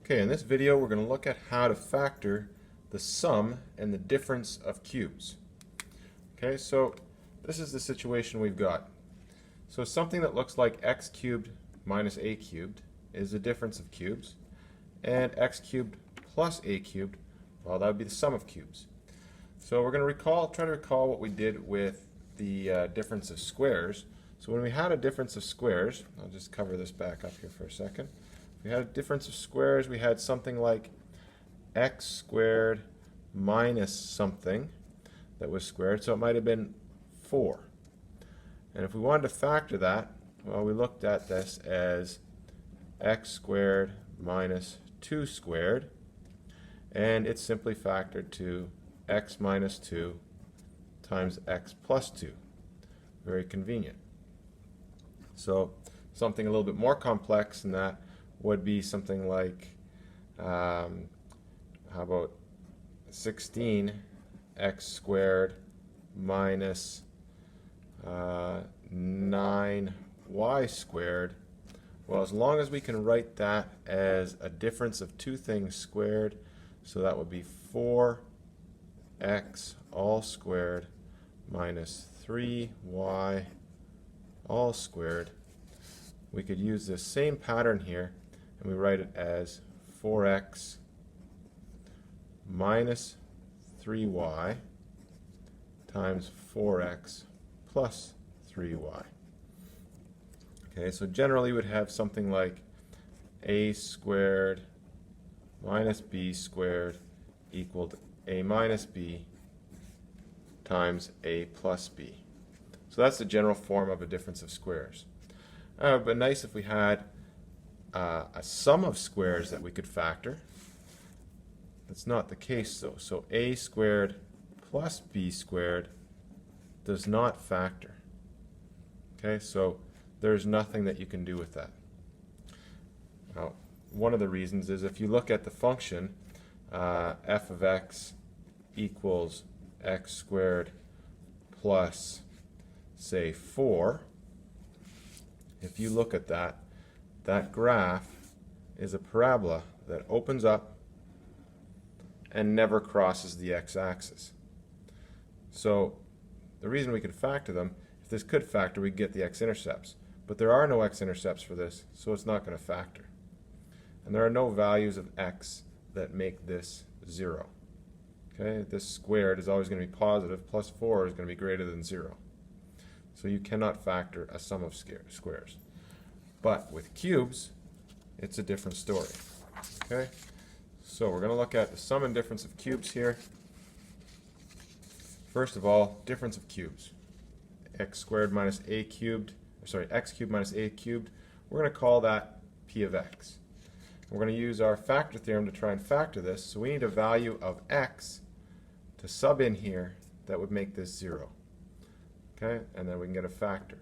Okay, in this video we're going to look at how to factor the sum and the difference of cubes. Okay, so this is the situation we've got. So something that looks like x cubed minus a cubed is the difference of cubes, and x cubed plus a cubed, well, that would be the sum of cubes. So we're going to try to recall what we did with the difference of squares. So when we had a difference of squares, I'll just cover this back up here for a second. We had a difference of squares, we had something like x squared minus something that was squared, so it might have been 4. And if we wanted to factor that, well, we looked at this as x squared minus 2 squared, and it's simply factored to x minus 2 times x plus 2. Very convenient. So something a little bit more complex than that would be something like, how about 16 x squared minus 9 y squared. Well, as long as we can write that as a difference of two things squared, so that would be 4x all squared minus 3y all squared. We could use this same pattern here, and we write it as 4x minus 3y times 4x plus 3y. Okay, so generally we would have something like a squared minus b squared equaled a minus b times a plus b. So that's the general form of a difference of squares. But nice if we had a sum of squares that we could factor. That's not the case though. So a squared plus b squared does not factor. Okay, so there's nothing that you can do with that. Now, one of the reasons is if you look at the function f of x equals x squared plus, say, 4, if you look at that, that graph is a parabola that opens up and never crosses the x-axis. So the reason we could factor them, if this could factor, we'd get the x-intercepts. But there are no x-intercepts for this, so it's not going to factor. And there are no values of x that make this 0. Okay, this squared is always going to be positive, plus 4 is going to be greater than 0. So you cannot factor a sum of squares. But with cubes, it's a different story. Okay, so we're going to look at the sum and difference of cubes here. First of all, difference of cubes. X squared minus a cubed, x cubed minus a cubed, we're going to call that p of x. We're going to use our factor theorem to try and factor this, so we need a value of x to sub in here that would make this 0. Okay, and then we can get a factor.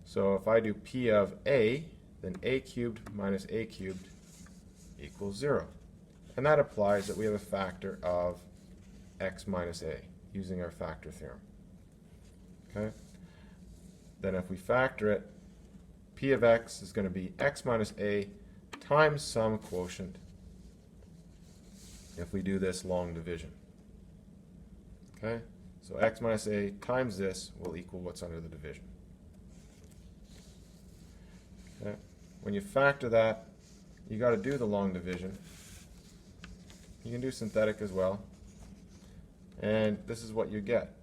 So if I do p of a, then a cubed minus a cubed equals 0. And that applies that we have a factor of x minus a using our factor theorem. Okay, then if we factor it, p of x is going to be x minus a times some quotient if we do this long division. Okay, so x minus a times this will equal what's under the division. Okay, when you factor that, you got to do the long division. You can do synthetic as well, and this is what you get.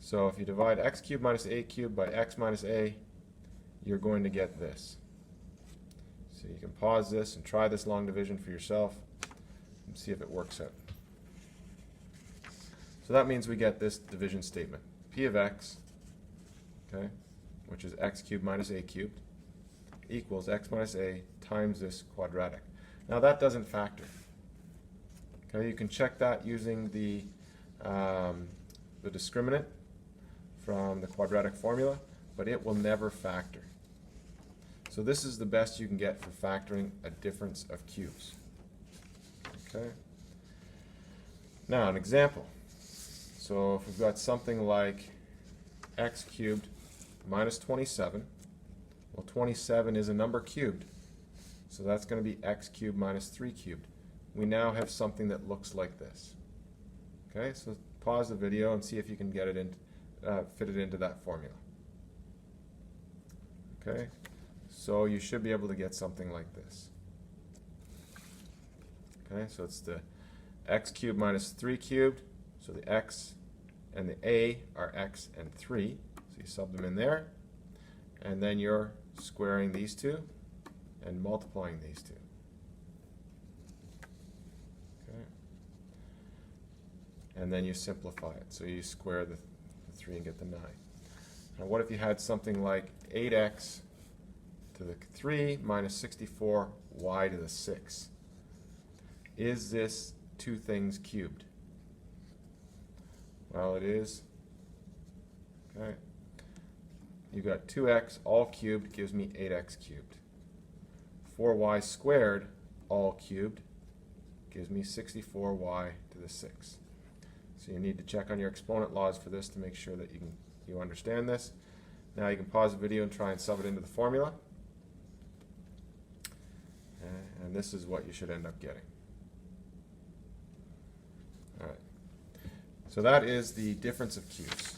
So if you divide x cubed minus a cubed by x minus a, you're going to get this. So you can pause this and try this long division for yourself and see if it works out. So that means we get this division statement. P of x, okay, which is x cubed minus a cubed, equals x minus a times this quadratic. Now that doesn't factor. Okay, you can check that using the discriminant from the quadratic formula, but it will never factor. So this is the best you can get for factoring a difference of cubes. Okay. Now an example. So if we've got something like x cubed minus 27, well, 27 is a number cubed. So that's going to be x cubed minus 3 cubed. We now have something that looks like this. Okay, so pause the video and see if you can get it in, fit it into that formula. Okay, so you should be able to get something like this. Okay, so it's the x cubed minus 3 cubed. So the x and the a are x and 3. So you sub them in there. And then you're squaring these two and multiplying these two. Okay. And then you simplify it. So you square the 3 and get the 9. Now what if you had something like 8x to the 3 minus 64y to the 6? Is this two things cubed? Well, it is. Okay. You've got 2x all cubed gives me 8x cubed. 4y squared all cubed gives me 64y to the 6. So you need to check on your exponent laws for this to make sure that you understand this. Now you can pause the video and try and sub it into the formula. And this is what you should end up getting. All right. So that is the difference of cubes.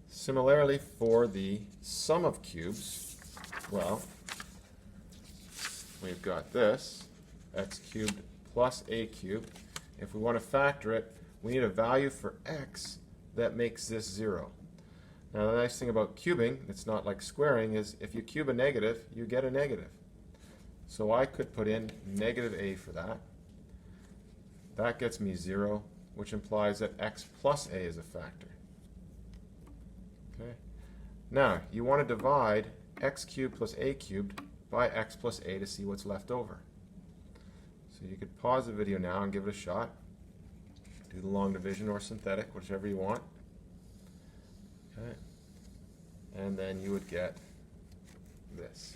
Similarly, for the sum of cubes, well, we've got this, x cubed plus a cubed. If we want to factor it, we need a value for x that makes this 0. Now the nice thing about cubing, it's not like squaring, is if you cube a negative, you get a negative. So I could put in negative a for that. That gets me 0, which implies that x plus a is a factor. Okay. Now, you want to divide x cubed plus a cubed by x plus a to see what's left over. So you could pause the video now and give it a shot. Do the long division or synthetic, whichever you want. Okay. And then you would get this.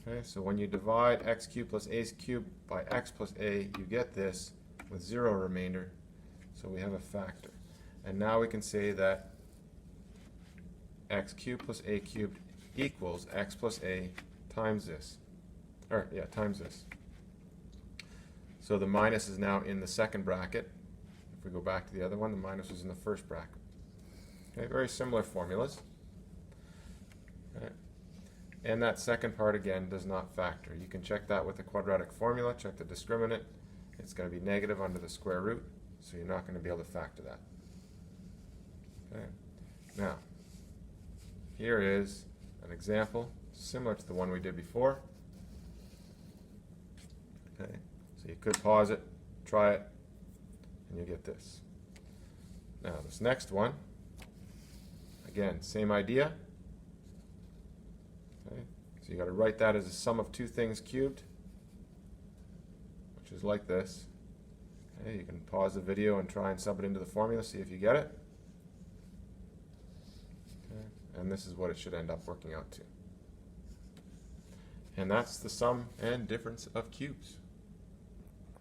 Okay, so when you divide x cubed plus a cubed by x plus a, you get this with 0 remainder. So we have a factor. And now we can say that x cubed plus a cubed equals x plus a times this. Or, yeah, times this. So the minus is now in the second bracket. If we go back to the other one, the minus was in the first bracket. Okay, very similar formulas. Okay. And that second part, again, does not factor. You can check that with the quadratic formula. Check the discriminant. It's going to be negative under the square root, so you're not going to be able to factor that. Okay. Now, here is an example similar to the one we did before. Okay. So you could pause it, try it, and you get this. Now, this next one, again, same idea. Okay. So you got to write that as a sum of two things cubed, which is like this. Okay. You can pause the video and try and sub it into the formula, see if you get it. Okay. And this is what it should end up working out to. And that's the sum and difference of cubes.